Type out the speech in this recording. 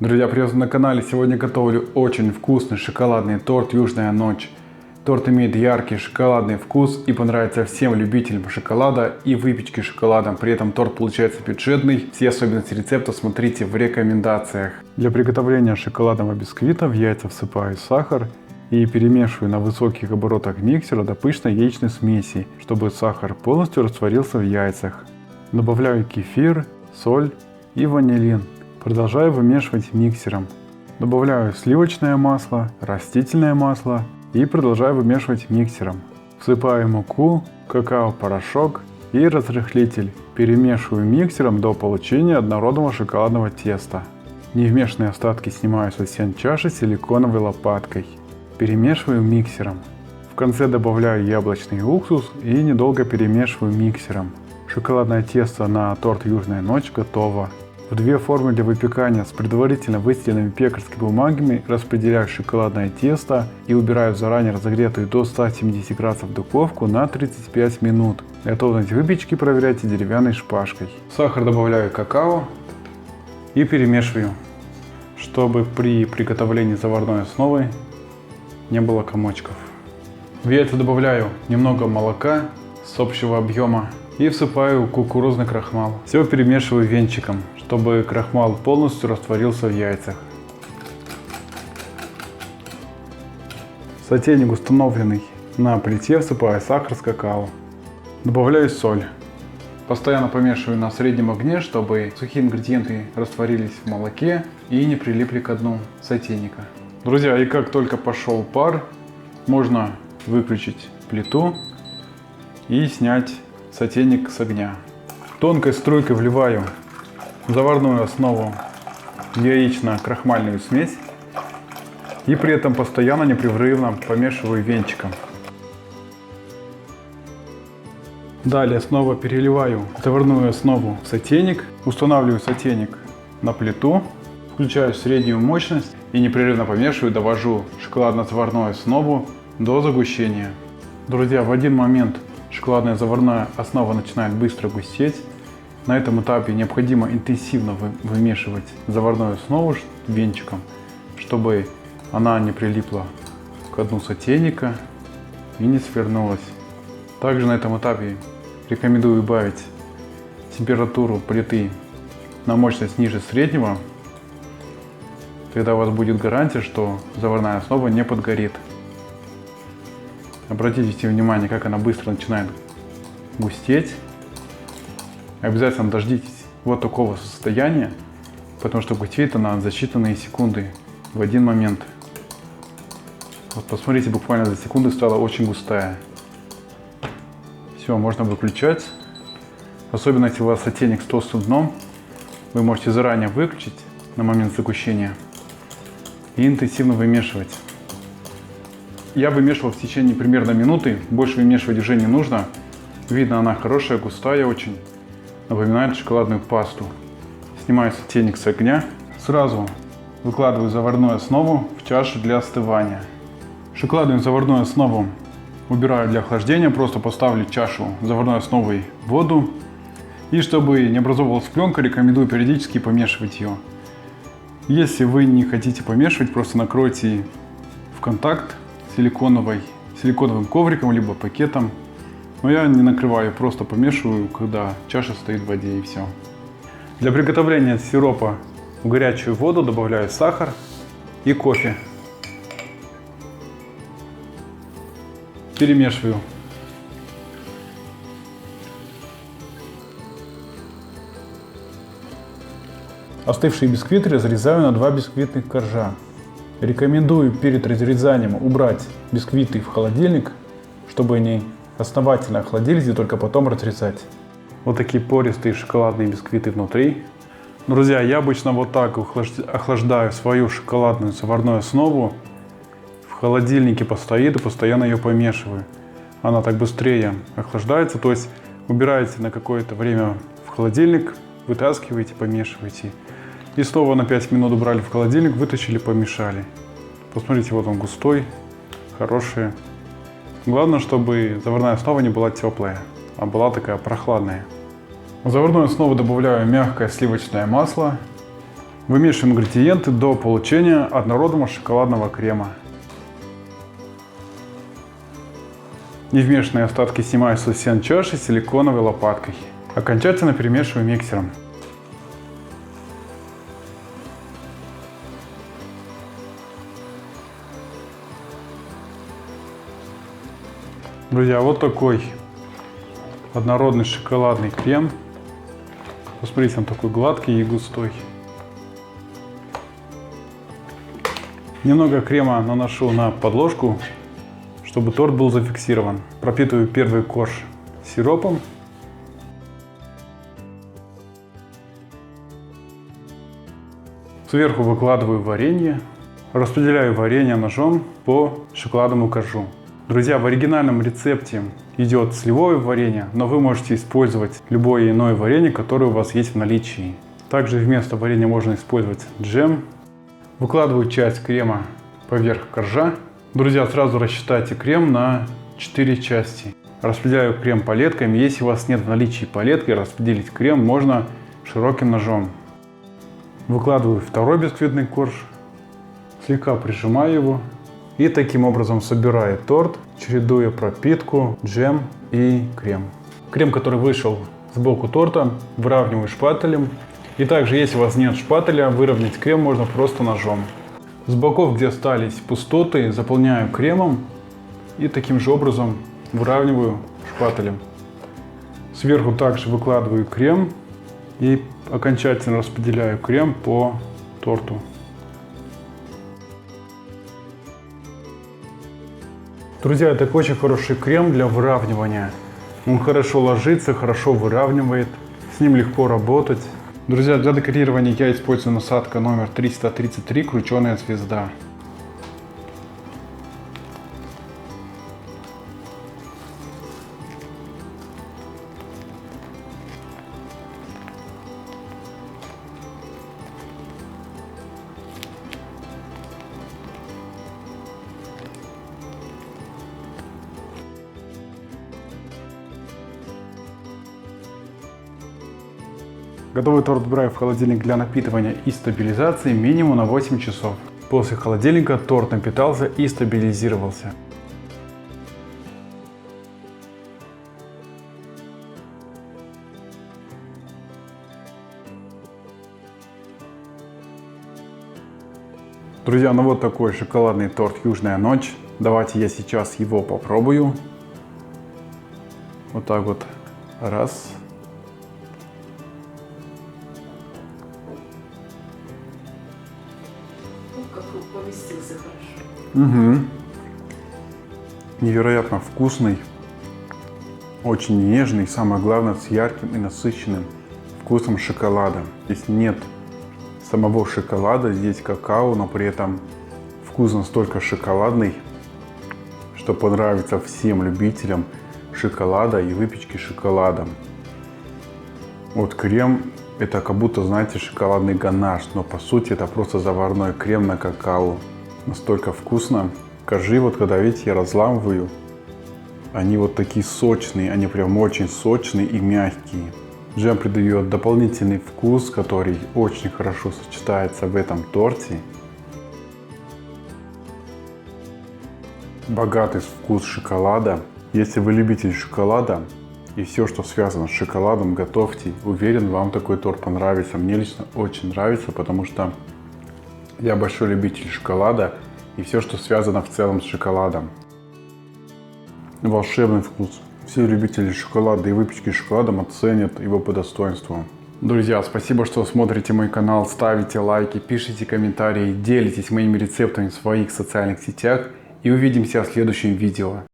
Друзья, приветствую на канале. Сегодня готовлю очень вкусный шоколадный торт «Южная ночь». Торт имеет яркий шоколадный вкус и понравится всем любителям шоколада и выпечки шоколадом. При этом торт получается бюджетный. Все особенности рецепта смотрите в рекомендациях. Для приготовления шоколадного бисквита в яйца всыпаю сахар и перемешиваю на высоких оборотах миксера до пышной яичной смеси, чтобы сахар полностью растворился в яйцах. Добавляю кефир, соль и ванилин. Продолжаю вымешивать миксером. Добавляю сливочное масло, растительное масло и продолжаю вымешивать миксером. Всыпаю муку, какао-порошок и разрыхлитель. Перемешиваю миксером до получения однородного шоколадного теста. Невмешанные остатки снимаю со стен чаши силиконовой лопаткой. Перемешиваю миксером. В конце добавляю яблочный уксус и недолго перемешиваю миксером. Шоколадное тесто на торт «Южная ночь» готово. В две формы для выпекания с предварительно выстеленными пекарскими бумагами распределяю шоколадное тесто и убираю в заранее разогретую до 170 градусов духовку на 35 минут. Готовность выпечки проверяйте деревянной шпажкой. Сахар добавляю какао и перемешиваю, чтобы при приготовлении заварной основы не было комочков. В яйца добавляю немного молока с общего объема и всыпаю кукурузный крахмал. Все перемешиваю венчиком, чтобы крахмал полностью растворился в яйцах. Сотейник, установленный на плите, всыпаю сахар с какао. Добавляю соль. Постоянно помешиваю на среднем огне, чтобы сухие ингредиенты растворились в молоке и не прилипли к дну сотейника. Друзья, и как только пошел пар, можно выключить плиту и снять сотейник с огня. Тонкой струйкой вливаю заварную основу в яично-крахмальную смесь и при этом постоянно непрерывно помешиваю венчиком. Далее снова переливаю заварную основу в сотейник, устанавливаю сотейник на плиту, включаю среднюю мощность и непрерывно помешиваю, довожу шоколадно-заварную основу до загущения. Друзья, в один момент шоколадная заварная основа начинает быстро густеть. На этом этапе необходимо интенсивно вымешивать заварную основу венчиком, чтобы она не прилипла к дну сотейника и не свернулась. Также на этом этапе рекомендую убавить температуру плиты на мощность ниже среднего. Тогда у вас будет гарантия, что заварная основа не подгорит. Обратите внимание, как она быстро начинает густеть. Обязательно дождитесь вот такого состояния, потому что густеет она за считанные секунды, в один момент. Вот посмотрите, буквально за секунду стала очень густая. Все, можно выключать. Особенно если у вас сотейник с толстым дном, вы можете заранее выключить на момент загущения и интенсивно вымешивать. Я вымешивал в течение примерно минуты, больше вымешивать уже не нужно. Видно, она хорошая, густая очень, напоминает шоколадную пасту. Снимаю сотейник с огня, сразу выкладываю заварную основу в чашу для остывания. Шоколадную заварную основу убираю для охлаждения, просто поставлю чашу с заварной основой в воду. И чтобы не образовалась пленка, рекомендую периодически помешивать ее. Если вы не хотите помешивать, просто накройте в контакт силиконовым ковриком либо пакетом. Но я не накрываю, просто помешиваю, когда чаша стоит в воде, и все. Для приготовления сиропа в горячую воду добавляю сахар и кофе. Перемешиваю. Остывшие бисквиты разрезаю на 2 бисквитных коржа. Рекомендую перед разрезанием убрать бисквиты в холодильник, чтобы они основательно охладились и только потом разрезать. Вот такие пористые шоколадные бисквиты внутри. Друзья, я обычно вот так охлаждаю свою шоколадную заварную основу. В холодильнике постоит и постоянно ее помешиваю. Она так быстрее охлаждается, то есть убираете на какое-то время в холодильник, вытаскиваете, помешиваете. И снова на 5 минут убрали в холодильник, вытащили, помешали. Посмотрите, вот он густой, хороший. Главное, чтобы заварная основа не была теплая, а была такая прохладная. В заварную основу добавляю мягкое сливочное масло Вымешиваем ингредиенты до получения однородного шоколадного крема. Невмешанные остатки снимаю со стен чаши силиконовой лопаткой. Окончательно перемешиваю миксером. Друзья, вот такой однородный шоколадный крем. Посмотрите, он такой гладкий и густой. Немного крема наношу на подложку, чтобы торт был зафиксирован. Пропитываю первый корж сиропом. Сверху выкладываю варенье. Распределяю варенье ножом по шоколадному коржу. Друзья, в оригинальном рецепте идет сливовое варенье, но вы можете использовать любое иное варенье, которое у вас есть в наличии. Также вместо варенья можно использовать джем. Выкладываю часть крема поверх коржа. Друзья, сразу рассчитайте крем на 4 части. Распределяю крем палетками. Если у вас нет в наличии палетки, распределить крем можно широким ножом. Выкладываю второй бисквитный корж, слегка прижимаю его и таким образом собираю торт, чередуя пропитку, джем и крем. Крем, который вышел сбоку торта, выравниваю шпателем. И также, если у вас нет шпателя, выровнять крем можно просто ножом. С боков, где остались пустоты, заполняю кремом и таким же образом выравниваю шпателем. Сверху также выкладываю крем и окончательно распределяю крем по торту. Друзья, это очень хороший крем для выравнивания. Он хорошо ложится, хорошо выравнивает, с ним легко работать. Друзья, для декорирования я использую насадка номер 333 крученая звезда. Готовый торт браю в холодильник для напитывания и стабилизации минимум на 8 часов. После холодильника торт напитался и стабилизировался. Друзья, ну вот такой шоколадный торт «Южная ночь». Давайте я сейчас его попробую. Вот так вот. Раз. Поместился хорошо. Угу. Невероятно вкусный, очень нежный, самое главное, с ярким и насыщенным вкусом шоколада. Здесь нет самого шоколада, здесь какао, но при этом вкус настолько шоколадный, что понравится всем любителям шоколада и выпечки шоколадом. Вот крем, это как будто, знаете, шоколадный ганаш, но по сути это просто заварной крем на какао. Настолько вкусно. Коржи, вот когда, видите, я разламываю, они вот такие сочные, они прям очень сочные и мягкие. Джем придает дополнительный вкус, который очень хорошо сочетается в этом торте. Богатый вкус шоколада. Если вы любитель шоколада и все, что связано с шоколадом, готовьте. Уверен, вам такой торт понравится. Мне лично очень нравится, потому что я большой любитель шоколада и все, что связано в целом с шоколадом. Волшебный вкус. Все любители шоколада и выпечки шоколадом оценят его по достоинству. Друзья, спасибо, что смотрите мой канал, ставите лайки, пишите комментарии, делитесь моими рецептами в своих социальных сетях и увидимся в следующем видео.